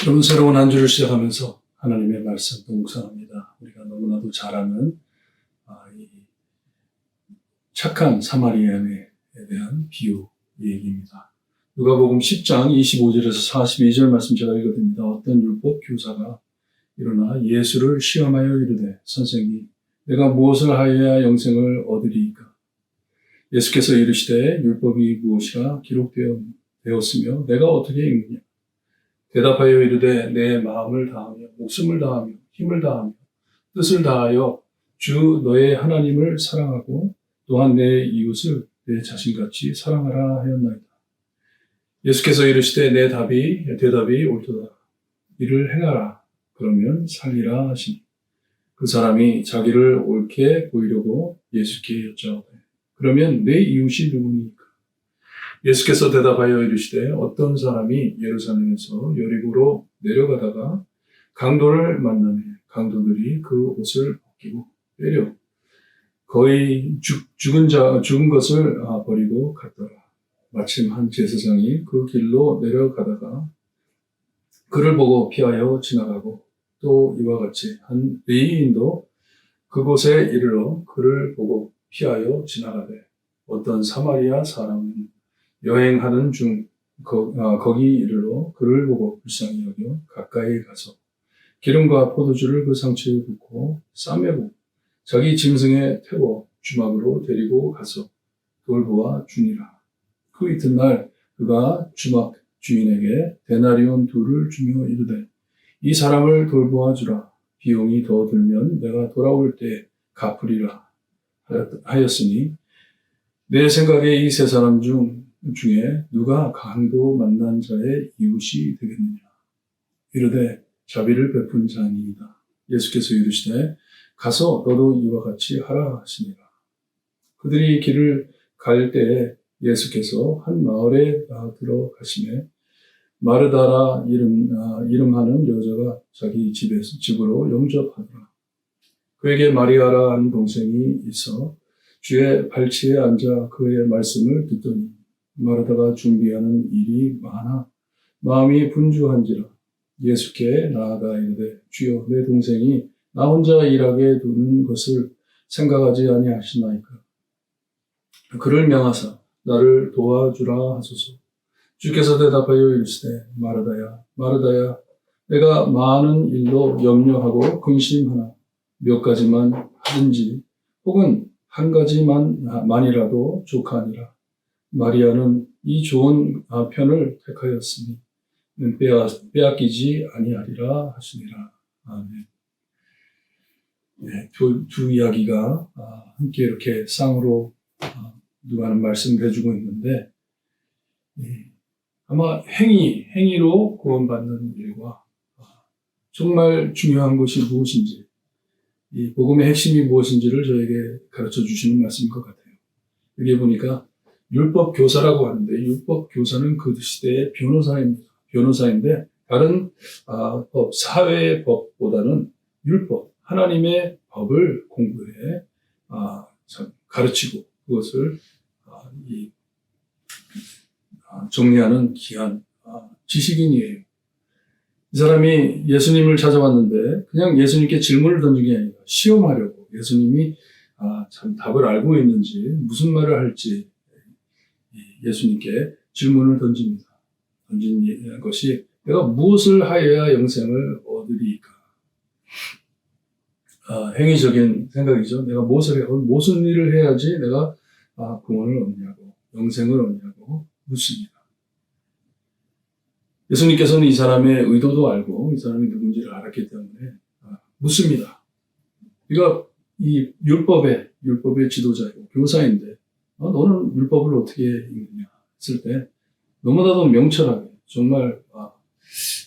여러분, 새로운 한 주를 시작하면서 하나님의 말씀 묵상합니다. 우리가 너무나도 잘 아는 이 착한 사마리아인에 대한 비유 얘기입니다. 누가복음 10장 25절에서 42절 말씀 제가 읽어드립니다. 어떤 율법 교사가 일어나 예수를 시험하여 이르되, 선생님, 내가 무엇을 하여야 영생을 얻으리이까? 예수께서 이르시되, 율법이 무엇이라 기록되었으며 내가 어떻게 읽느냐? 대답하여 이르되, 내 마음을 다하며 목숨을 다하며 힘을 다하며 뜻을 다하여 주 너의 하나님을 사랑하고 또한 내 이웃을 내 자신같이 사랑하라 하였나이다. 예수께서 이르시되, 내 대답이 옳도다. 이를 행하라. 그러면 살리라 하시니, 그 사람이 자기를 옳게 보이려고 예수께 여짜오되, 그러면 내 이웃이 누구니까? 예수께서 대답하여 이르시되, 어떤 사람이 예루살렘에서 여리고로 내려가다가 강도를 만나매 강도들이 그 옷을 벗기고 빼려 거의 죽은 것을 버리고 갔더라. 마침 한 제사장이 그 길로 내려가다가 그를 보고 피하여 지나가고, 또 이와 같이 한 레위인도 그곳에 이르러 그를 보고 피하여 지나가되, 어떤 사마리아 사람은 여행하는 중 거기 이르러 그를 보고 불쌍히 여겨 가까이 가서 기름과 포도주를 그 상처에 붓고 싸매고 자기 짐승에 태워 주막으로 데리고 가서 돌보아 주니라. 그 이튿날 그가 주막 주인에게 데나리온 2를 주며 이르되, 이 사람을 돌보아 주라. 비용이 더 들면 내가 돌아올 때 갚으리라 하였으니, 내 생각에 이 세 사람 중에 누가 강도 만난 자의 이웃이 되겠느냐? 이르되, 자비를 베푼 자니이다. 예수께서 이르시되, 가서 너도 이와 같이 하라 하시니라. 그들이 길을 갈 때에 예수께서 한 마을에 들어가시매 마르다라 이름하는 여자가 자기 집으로 영접하더라. 그에게 마리아라 하는 동생이 있어 주의 발치에 앉아 그의 말씀을 듣더니, 마르다가 준비하는 일이 많아 마음이 분주한지라 예수께 나아가 이르되, 주여, 내 동생이 나 혼자 일하게 두는 것을 생각하지 아니하시나이까? 그를 명하사 나를 도와주라 하소서. 주께서 대답하여 이르시되, 마르다야, 마르다야, 내가 많은 일로 염려하고 근심하나 몇 가지만 하든지 혹은 한 가지만이라도 족하니라. 마리아는 이 좋은 편을 택하였으니 빼앗기지 아니하리라 하시니라. 아멘. 네, 두 이야기가 함께 이렇게 쌍으로 누가는 말씀을 해주고 있는데, 아마 행위로 구원받는 일과 정말 중요한 것이 무엇인지, 이 복음의 핵심이 무엇인지를 저에게 가르쳐 주시는 말씀인 것 같아요. 여기 보니까 율법 교사라고 하는데, 율법 교사는 그 시대의 변호사인데 다른 사회의 법보다는 율법, 하나님의 법을 공부해 가르치고 그것을 정리하는 귀한 지식인이에요. 이 사람이 예수님을 찾아왔는데 그냥 예수님께 질문을 던진 게 아니라 시험하려고, 예수님이 참 답을 알고 있는지 무슨 말을 할지 예수님께 질문을 던집니다. 던진 것이, 내가 무엇을 하여야 영생을 얻으리이까? 행위적인 생각이죠. 내가 무슨 일을 해야지 내가 구원을 얻냐고, 영생을 얻냐고 묻습니다. 예수님께서는 이 사람의 의도도 알고 이 사람이 누군지를 알았기 때문에 묻습니다. 네가 이 율법의 지도자이고 교사인데 너는 율법을 어떻게 읽느냐 했을 때, 너무나도 명철하게 정말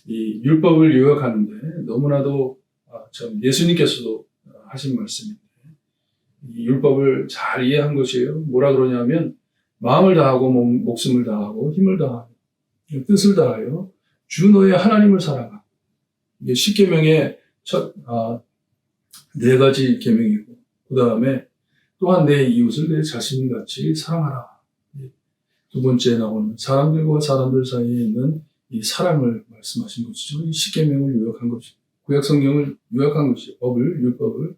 이 율법을 요약하는데 너무나도 참 예수님께서도 하신 말씀인데, 이 율법을 잘 이해한 것이에요. 뭐라 그러냐면, 마음을 다하고 목숨을 다하고 힘을 다하고 뜻을 다하여 주 너의 하나님을 사랑하라. 이게 10계명의 첫 4가지 계명이고, 그 다음에 또한 내 이웃을 내 자신같이 사랑하라. 두 번째 나오는 사람들과 사람들 사이에 있는 이 사랑을 말씀하신 것이죠. 이 십계명을 요약한 것이죠. 구약 성경을 요약한 것이죠. 율법을.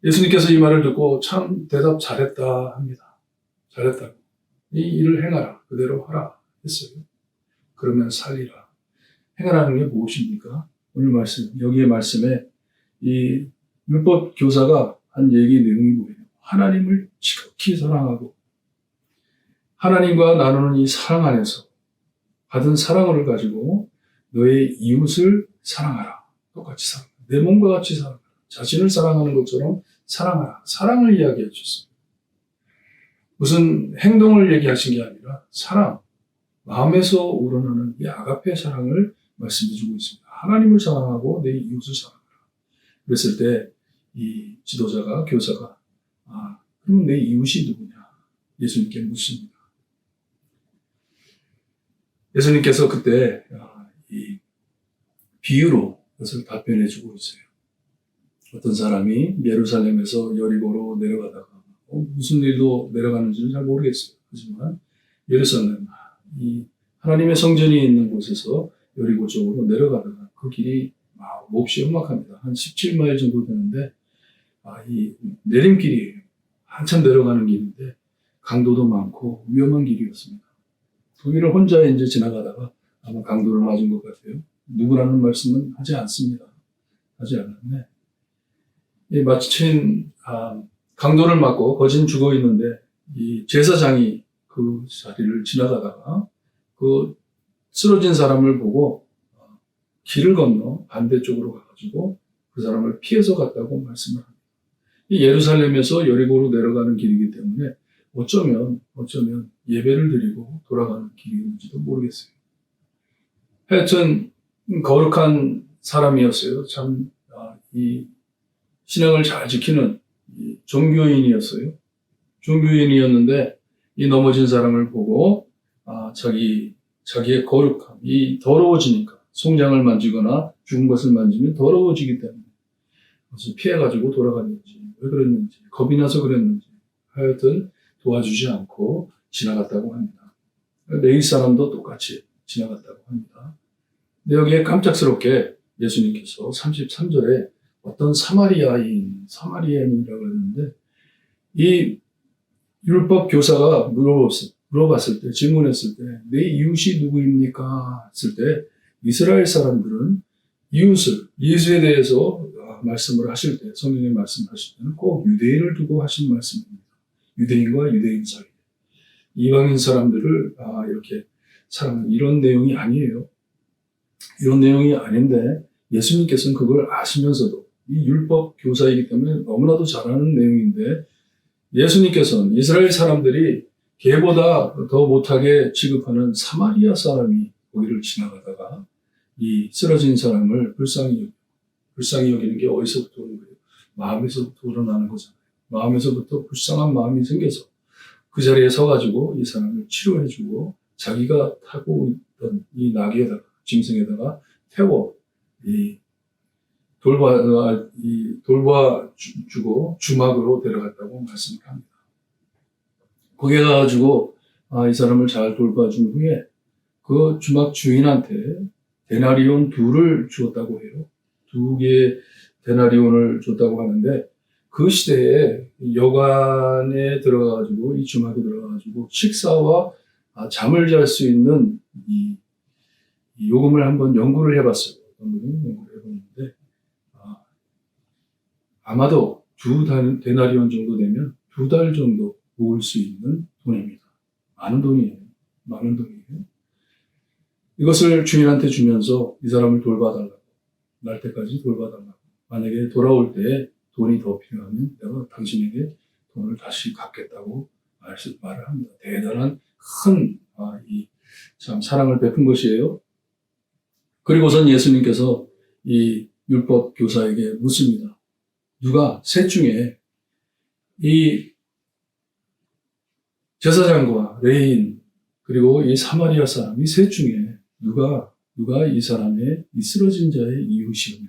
예수님께서 이 말을 듣고 참 대답 잘했다 합니다. 잘했다고. 이 일을 행하라. 그대로 하라. 했어요. 그러면 살리라. 행하라는 게 무엇입니까? 오늘 말씀, 여기에 말씀에 이 율법 교사가 한 얘기 내용이 뭐예요? 하나님을 지극히 사랑하고 하나님과 나누는 이 사랑 안에서 받은 사랑을 가지고 너의 이웃을 사랑하라. 똑같이 사랑하라. 내 몸과 같이 사랑하라. 자신을 사랑하는 것처럼 사랑하라. 사랑을 이야기해 주셨어요. 무슨 행동을 얘기하신 게 아니라 사랑, 마음에서 우러나는 이 아가페 사랑을 말씀해 주고 있습니다. 하나님을 사랑하고 내 이웃을 사랑하라. 그랬을 때 이 지도자가, 교사가 그럼 내 이웃이 누구냐? 예수님께 묻습니다. 예수님께서 그때 이 비유로 그것을 답변해 주고 있어요. 어떤 사람이 예루살렘에서 여리고로 내려가다가 무슨 일로 내려가는지는 잘 모르겠어요. 하지만 예루살렘, 이 하나님의 성전이 있는 곳에서 여리고 쪽으로 내려가다가 그 길이 몹시 험악합니다. 한 17마일 정도 되는데 이 내림길이에요. 한참 내려가는 길인데 강도도 많고 위험한 길이었습니다. 그 길을 혼자 이제 지나가다가 아마 강도를 맞은 것 같아요. 누구라는 말씀은 하지 않습니다. 하지 않았네. 이 마침 강도를 맞고 거진 죽어 있는데 이 제사장이 그 자리를 지나가다가 그 쓰러진 사람을 보고 길을 건너 반대쪽으로 가가지고 그 사람을 피해서 갔다고 말씀을 합니다. 이 예루살렘에서 여리고로 내려가는 길이기 때문에 어쩌면 예배를 드리고 돌아가는 길인지도 모르겠어요. 하여튼 거룩한 사람이었어요. 참 이 신앙을 잘 지키는 종교인이었어요. 종교인이었는데 이 넘어진 사람을 보고 자기의 거룩함, 이 더러워지니까 송장을 만지거나 죽은 것을 만지면 더러워지기 때문에 그것을 피해가지고 돌아갔는지 왜 그랬는지 겁이 나서 그랬는지 하여튼 도와주지 않고 지나갔다고 합니다. 레위 사람도 똑같이 지나갔다고 합니다. 근데 여기에 깜짝스럽게 예수님께서 33절에 어떤 사마리아인이라고 했는데 이 율법 교사가 물어봤을 때, 질문했을 때, 내 이웃이 누구입니까? 했을 때, 이스라엘 사람들은 이웃을, 예수에 대해서 말씀을 하실 때, 성경에 말씀하실 때는 꼭 유대인을 두고 하신 말씀입니다. 유대인과 유대인 사이. 이방인 사람들을 이렇게 사랑하는 이런 내용이 아니에요. 이런 내용이 아닌데, 예수님께서는 그걸 아시면서도, 이 율법 교사이기 때문에 너무나도 잘 아는 내용인데, 예수님께서는 이스라엘 사람들이 개보다 더 못하게 취급하는 사마리아 사람이 거기를 지나가다가 이 쓰러진 사람을 불쌍히 여기는 게 어디서부터 오는 거예요? 마음에서부터 우러나는 거잖아요. 마음에서부터 불쌍한 마음이 생겨서 그 자리에 서가지고 이 사람을 치료해주고 자기가 타고 있던 이 나귀에다가 짐승에다가 태워 돌봐주고 주막으로 데려갔다고 말씀을 합니다. 거기에 가가지고 이 사람을 잘 돌봐준 후에 그 주막 주인한테 데나리온 2를 주었다고 해요. 2개의 데나리온을 줬다고 하는데 그 시대에 여관에 들어가가지고 이 주막에 들어가가지고 식사와 잠을 잘 수 있는 이 요금을 한번 연구를 해봤어요. 연구를 해봤는데 아마도 2데나리온 정도 되면 2달 정도 모을 수 있는 돈입니다. 많은 돈이에요. 이것을 주인한테 주면서 이 사람을 돌봐달라고, 날 때까지 돌봐달라고. 만약에 돌아올 때 돈이 더 필요하면 내가 당신에게 돈을 다시 갚겠다고 말을 합니다. 대단한 큰 참 사랑을 베푼 것이에요. 그리고선 예수님께서 이 율법 교사에게 묻습니다. 누가 셋 중에 이 제사장과 레위인 그리고 이 사마리아 사람 이 셋 중에 누가 이 사람의 이 쓰러진 자의 이웃이었냐?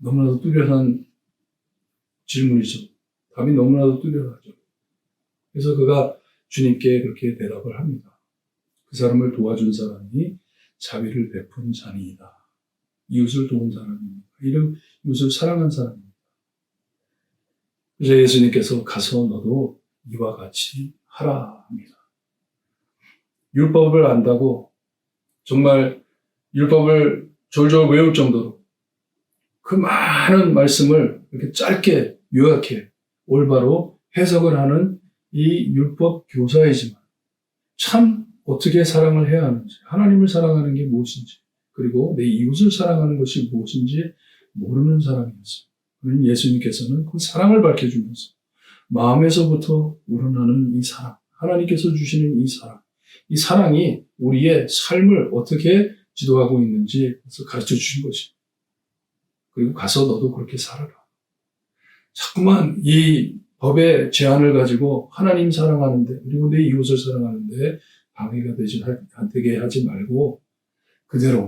너무나도 뚜렷한 질문이죠. 답이 너무나도 뚜렷하죠. 그래서 그가 주님께 그렇게 대답을 합니다. 그 사람을 도와준 사람이 자비를 베푼 자니이다. 이웃을 도운 사람입니다. 이웃을 사랑한 사람입니다. 그래서 예수님께서 가서 너도 이와 같이 하라 합니다. 율법을 안다고 정말 율법을 졸졸 외울 정도로 그 많은 말씀을 이렇게 짧게 요약해 올바로 해석을 하는 이 율법 교사이지만 참 어떻게 사랑을 해야 하는지, 하나님을 사랑하는 게 무엇인지, 그리고 내 이웃을 사랑하는 것이 무엇인지 모르는 사람이었어요. 그러니 예수님께서는 그 사랑을 밝혀주면서 마음에서부터 우러나는 이 사랑, 하나님께서 주시는 이 사랑이 우리의 삶을 어떻게 지도하고 있는지 가르쳐 주신 것이. 그리고 가서 너도 그렇게 살아라. 자꾸만 이 법의 제한을 가지고 하나님 사랑하는데, 그리고 내 이웃을 사랑하는데 방해가 되게 하지 말고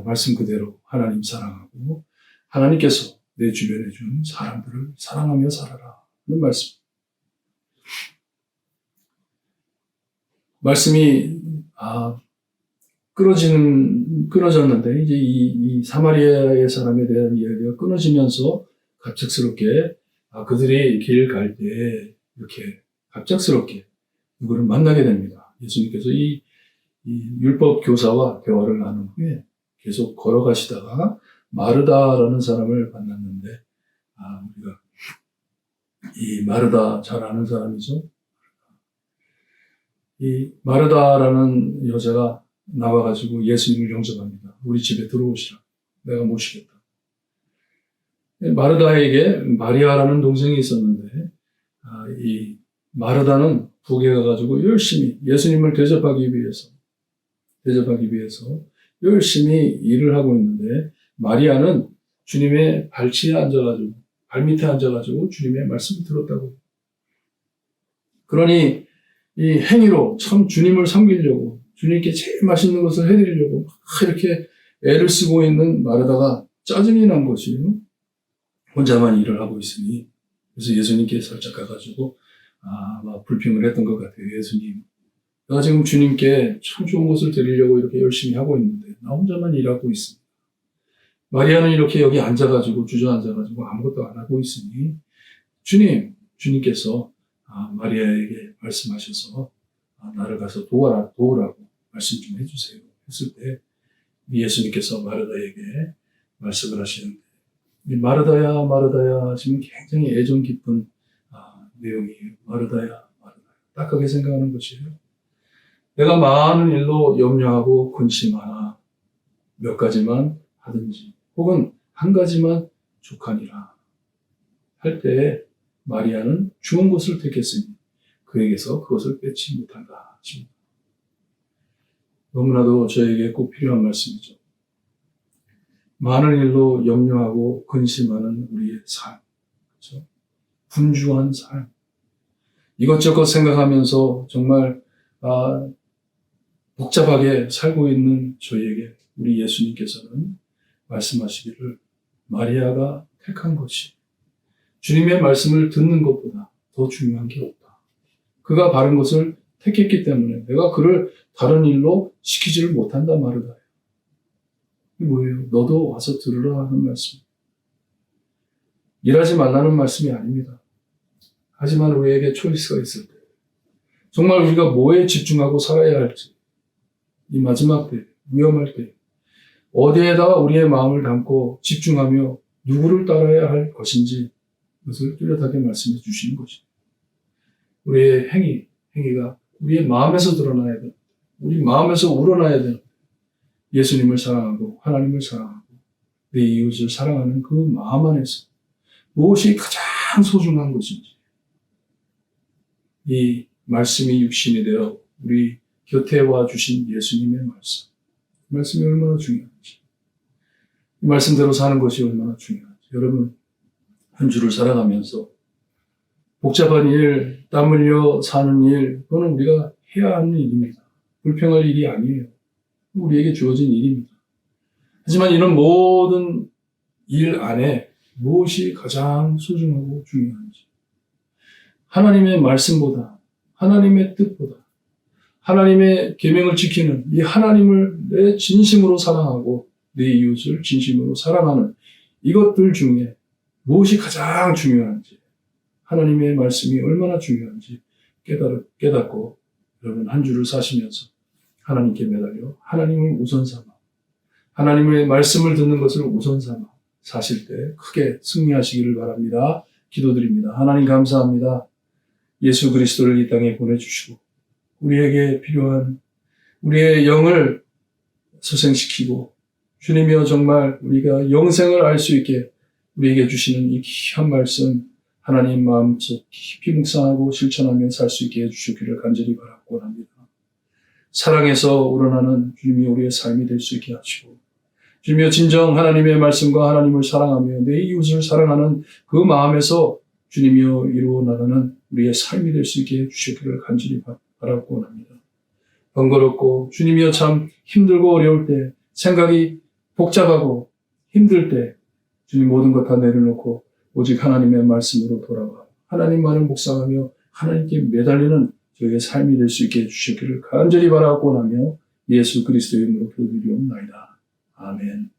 말씀 그대로 하나님 사랑하고 하나님께서 내 주변에 준 사람들을 사랑하며 살아라 하는 말씀. 말씀이 끊어졌는데 이제 이 사마리아의 사람에 대한 이야기가 끊어지면서 갑작스럽게 그들이 길 갈 때 이렇게 갑작스럽게 누구를 만나게 됩니다. 예수님께서 이 율법 교사와 대화를 나눈 후에 계속 걸어가시다가 마르다라는 사람을 만났는데 우리가 이 마르다 잘 아는 사람이죠. 이 마르다라는 여자가 나와가지고 예수님을 영접합니다. 우리 집에 들어오시라. 내가 모시겠다. 마르다에게 마리아라는 동생이 있었는데 이 마르다는 북에 가가지고 열심히 예수님을 대접하기 위해서 열심히 일을 하고 있는데 마리아는 주님의 발 밑에 앉아가지고 주님의 말씀을 들었다고. 그러니 이 행위로 참 주님을 섬기려고 주님께 제일 맛있는 것을 해드리려고 이렇게 애를 쓰고 있는 마르다가 짜증이 난 것이에요. 혼자만 일을 하고 있으니. 그래서 예수님께 살짝 가가지고 막 불평을 했던 것 같아요. 예수님, 내가 지금 주님께 참 좋은 것을 드리려고 이렇게 열심히 하고 있는데 나 혼자만 일하고 있습니다. 마리아는 이렇게 여기 주저앉아가지고 아무것도 안 하고 있으니 주님께서 마리아에게 말씀하셔서 나를 가서 도우라고 말씀 좀 해주세요 했을 때 예수님께서 마르다에게 말씀을 하시는데 이 마르다야 하시면 굉장히 애정 깊은 내용이에요. 마르다야 딱하게 생각하는 것이에요. 내가 많은 일로 염려하고 근심하나 몇 가지만 하든지 혹은 한 가지만 족하니라 할 때에 마리아는 좋은 것을 택했으니 그에게서 그것을 뺏지 못한다 하십니다. 너무나도 저에게 꼭 필요한 말씀이죠. 많은 일로 염려하고 근심하는 우리의 삶, 그렇죠? 분주한 삶, 이것저것 생각하면서 정말 복잡하게 살고 있는 저희에게 우리 예수님께서는 말씀하시기를 마리아가 택한 것이 주님의 말씀을 듣는 것보다 더 중요한 게 없다. 그가 바른 것을 택했기 때문에 내가 그를 다른 일로 시키지를 못한다 마르다예요. 이게 뭐예요? 너도 와서 들으라 하는 말씀. 일하지 말라는 말씀이 아닙니다. 하지만 우리에게 초이스가 있을 때 정말 우리가 뭐에 집중하고 살아야 할지 이 마지막 때, 위험할 때 어디에다가 우리의 마음을 담고 집중하며 누구를 따라야 할 것인지 그것을 뚜렷하게 말씀해 주시는 것입니다. 우리의 행위가 우리의 마음에서 드러나야 됩니다. 우리 마음에서 우러나야 됩니다. 예수님을 사랑하고 하나님을 사랑하고 내 이웃을 사랑하는 그 마음 안에서 무엇이 가장 소중한 것인지 이 말씀이 육신이 되어 우리 곁에 와 주신 예수님의 말씀이 얼마나 중요한지 이 말씀대로 사는 것이 얼마나 중요한지 여러분 한 주를 살아가면서 복잡한 일, 땀 흘려 사는 일 그거는 우리가 해야 하는 일입니다. 불평할 일이 아니에요. 우리에게 주어진 일입니다. 하지만 이런 모든 일 안에 무엇이 가장 소중하고 중요한지 하나님의 말씀보다 하나님의 뜻보다 하나님의 계명을 지키는 이 하나님을 내 진심으로 사랑하고 내 이웃을 진심으로 사랑하는 이것들 중에 무엇이 가장 중요한지, 하나님의 말씀이 얼마나 중요한지 깨닫고 여러분 한 주를 사시면서 하나님께 매달려 하나님을 우선 삼아 하나님의 말씀을 듣는 것을 우선 삼아 사실 때 크게 승리하시기를 바랍니다. 기도드립니다. 하나님 감사합니다. 예수 그리스도를 이 땅에 보내주시고 우리에게 필요한 우리의 영을 소생시키고 주님이여 정말 우리가 영생을 알 수 있게 우리에게 주시는 이 귀한 말씀 하나님 마음속 깊이 묵상하고 실천하며 살 수 있게 해주시기를 간절히 바라고 합니다. 사랑에서 우러나는 주님이 우리의 삶이 될 수 있게 하시고 주님이여 진정 하나님의 말씀과 하나님을 사랑하며 내 이웃을 사랑하는 그 마음에서 주님이여 이루어 나가는 우리의 삶이 될 수 있게 해주시기를 간절히 바라고 합니다. 번거롭고 주님이여 참 힘들고 어려울 때 생각이 복잡하고 힘들 때 주님 모든 것 다 내려놓고 오직 하나님의 말씀으로 돌아와 하나님만을 묵상하며 하나님께 매달리는 저희의 삶이 될 수 있게 해주시기를 간절히 바라고 하며 예수 그리스도의 이름으로 기도드리옵나이다. 아멘.